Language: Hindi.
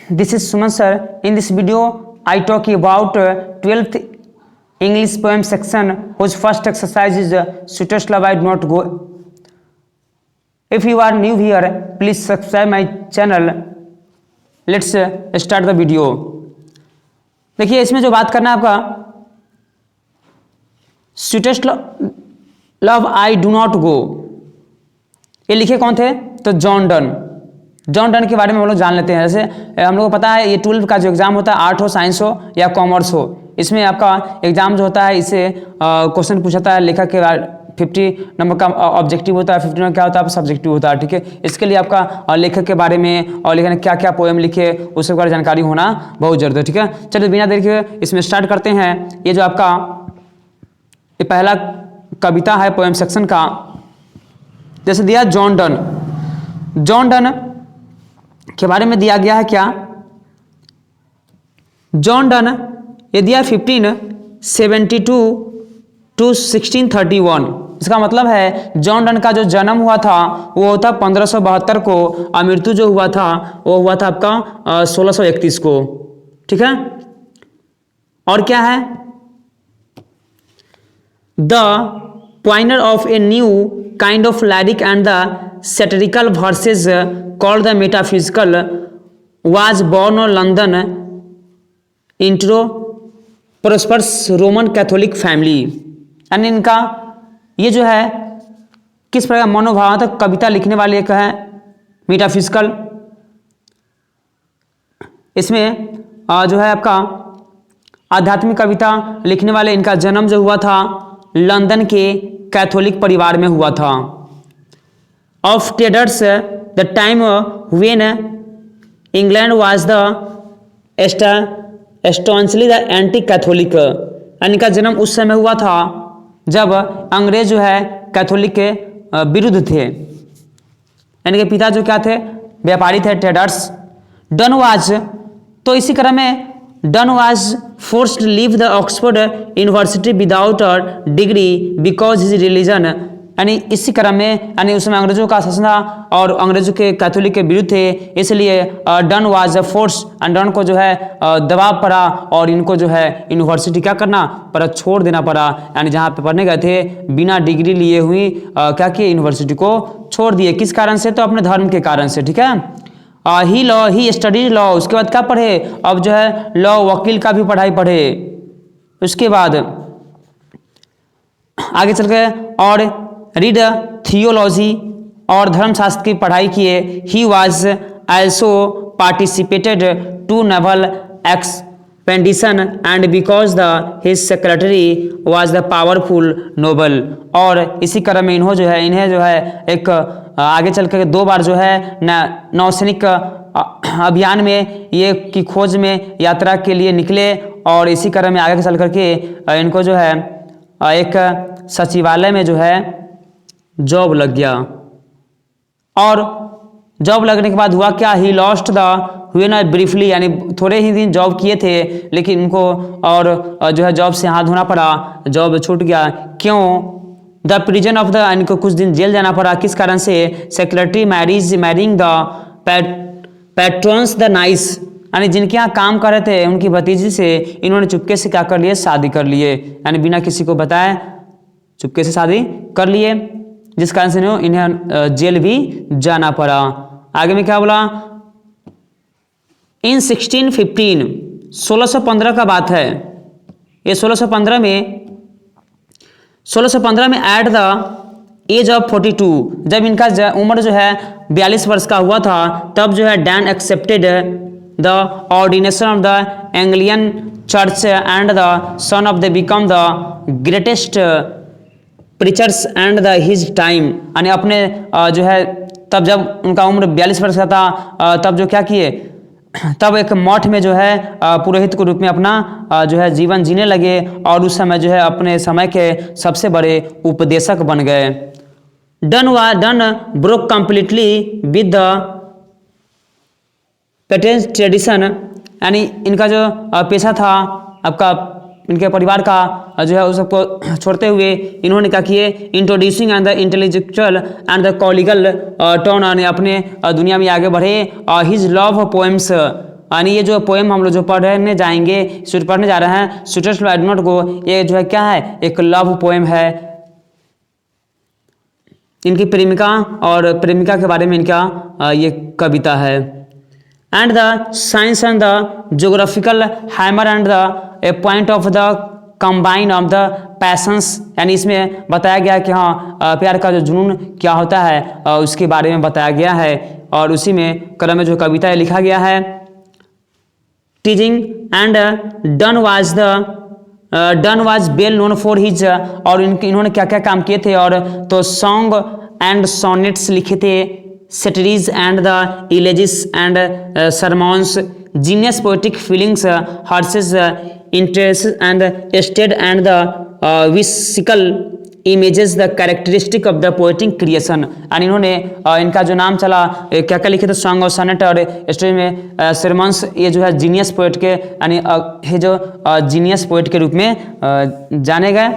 This is Suman sir. In this video, I talk about 12th English poem section, whose first exercise is Sweetest Love I Do Not Go. If you are new here, please subscribe my channel. Let's start the video. देखिए इसमें जो बात करना है आपका sweetest love I do not go, ये लिखे कौन थे? तो जॉन डन। जॉन डन के बारे में हम लोग जान लेते हैं। जैसे हम लोग को पता है ये 12 का जो एग्जाम होता है, आर्ट हो, साइंस हो या कॉमर्स हो, इसमें आपका एग्जाम जो होता है इससे क्वेश्चन पूछता है लेखक के बाद 50 नंबर का ऑब्जेक्टिव होता है, 50 नंबर क्या होता है सब्जेक्टिव होता है। ठीक है, इसके लिए आपका लेखक के बारे में और लेखक ने क्या क्या पोएम लिखे उसके बारे में जानकारी होना बहुत जरूरत है। ठीक है, चलिए बिना देर के इसमें स्टार्ट करते हैं। ये जो आपका ये पहला कविता है पोएम सेक्शन का, जैसे दिया जॉन डन। जॉन डन के बारे में दिया गया है क्या? जॉन डन ये दिया 1572 टू 1631। इसका मतलब है जॉन डन का जो जन्म हुआ था वो होता 1572 को और मृत्यु जो हुआ था वो हुआ था आपका 1631 को। ठीक है, और क्या है? The pioneer of a new kind of lyric and the satirical verses called the metaphysical was born in London into prosperous Roman Catholic family। यानी इनका ये जो है किस प्रकार मनोभावात्मक कविता लिखने वाले एक है मेटाफिजिकल। इसमें जो है आपका आध्यात्मिक कविता लिखने वाले इनका जन्म जो हुआ था लंदन के कैथोलिक परिवार में हुआ था। Of Tudors the time when England was the staunchly the anti Catholic. इनका जन्म उस समय हुआ था जब अंग्रेज जो है कैथोलिक के विरुद्ध थे। इनके पिता जो क्या थे? व्यापारी थे, ट्रेडर्स। डन वाज, तो इसी क्रम में Donne was forced to leave the Oxford University without a degree because his religion. यानी इसी क्रम में यानी उस समय अंग्रेजों का शासन था और अंग्रेजों के कैथोलिक के विरुद्ध थे, इसलिए done was force and done को जो है दबाव पड़ा और इनको जो है यूनिवर्सिटी क्या करना पड़ा? छोड़ देना पड़ा। यानी जहाँ पे पढ़ने गए थे बिना डिग्री लिए हुई क्या किए? यूनिवर्सिटी को छोड़ दिए। किस कारण से? तो अपने धर्म के कारण से। ठीक है, ही स्टडीज लॉ। उसके बाद क्या पढ़े? अब जो है लॉ वकील का भी पढ़ाई पढ़े। उसके बाद आगे चल के और रीड थियोलॉजी और धर्मशास्त्र की पढ़ाई किए। He was also participated to naval expedition and because the his secretary was the powerful noble. और इसी क्रम में इन्हें जो है एक आगे चल कर 2 बार जो है नौसैनिक अभियान में ये की खोज में यात्रा के लिए निकले और इसी क्रम में आगे चल करके इनको जो है एक सचिवालय में जो है जॉब लग गया। और जॉब लगने के बाद हुआ क्या? ही लॉस्ट द हुए ना ब्रीफली, यानी थोड़े ही दिन जॉब किए थे लेकिन इनको और जो है जॉब से हाथ धोना पड़ा, जॉब छूट गया। क्यों? द प्रिजन ऑफ द, इनको कुछ दिन जेल जाना पड़ा। किस कारण से? Secretary marrying the patrons the niece, यानी जिनके यहाँ काम कर रहे थे उनकी भतीजी से इन्होंने चुपके से क्या कर लिए? शादी कर लिए। यानी बिना किसी को बताए चुपके से शादी कर लिए, जिस कारण से इन्हें जेल भी जाना पड़ा। आगे में क्या बोला? इन 1615 1615 का बात है। ये 1615 में एट द एज ऑफ 42, जब इनका उम्र जो है 42 वर्ष का हुआ था, तब जो है Dan accepted the ordination of the Anglian church and the son of the become the greatest preachers and the his time. यानी अपने जो है तब जब उनका उम्र 42 वर्ष का था तब जो क्या किए? तब एक मठ में जो है पुरोहित के रूप में अपना जो है जीवन जीने लगे और उस समय जो है अपने समय के सबसे बड़े उपदेशक बन गए। Done broke completely with the patent tradition. यानी इनका जो पेशा था आपका इनके परिवार का जो है उस सबको छोड़ते हुए इन्होंने क्या किए? Introducing and the intellectual and the collegial turn, अपने दुनिया में आगे बढ़े। हिज लव पोएम्स यानी ये जो पोएम हम लोग जो पढ़ने जाएंगे, पढ़ने जा रहे हैं, sweetest I do not go, ये जो है क्या है, एक लव पोएम है। इनकी प्रेमिका और प्रेमिका के बारे में इनका ये कविता है। And the science and the geographical hammer and the A point of the combine of the patience, यानी इसमें बताया गया कि हाँ प्यार का जो जुनून क्या होता है उसके बारे में बताया गया है। और उसी में क्रम में जो कविता है लिखा गया है। टीजिंग and done was well known for his, और इन्होंने क्या क्या काम किए थे, और तो सॉन्ग एंड सोनेट्स लिखे थे, satires and the elegies and sermons, genius poetic feelings, horses interest and stead and the whimsical images the characteristic of the poetic creation. यानी इन्होंने इनका जो नाम चला क्या क्या लिखे थे, सॉन्ग और सोनेट और स्टोरी में सरमॉन्स, ये जो है जीनियस पोएट के, यानी ये जो जीनियस पोएट के रूप में जाने गए।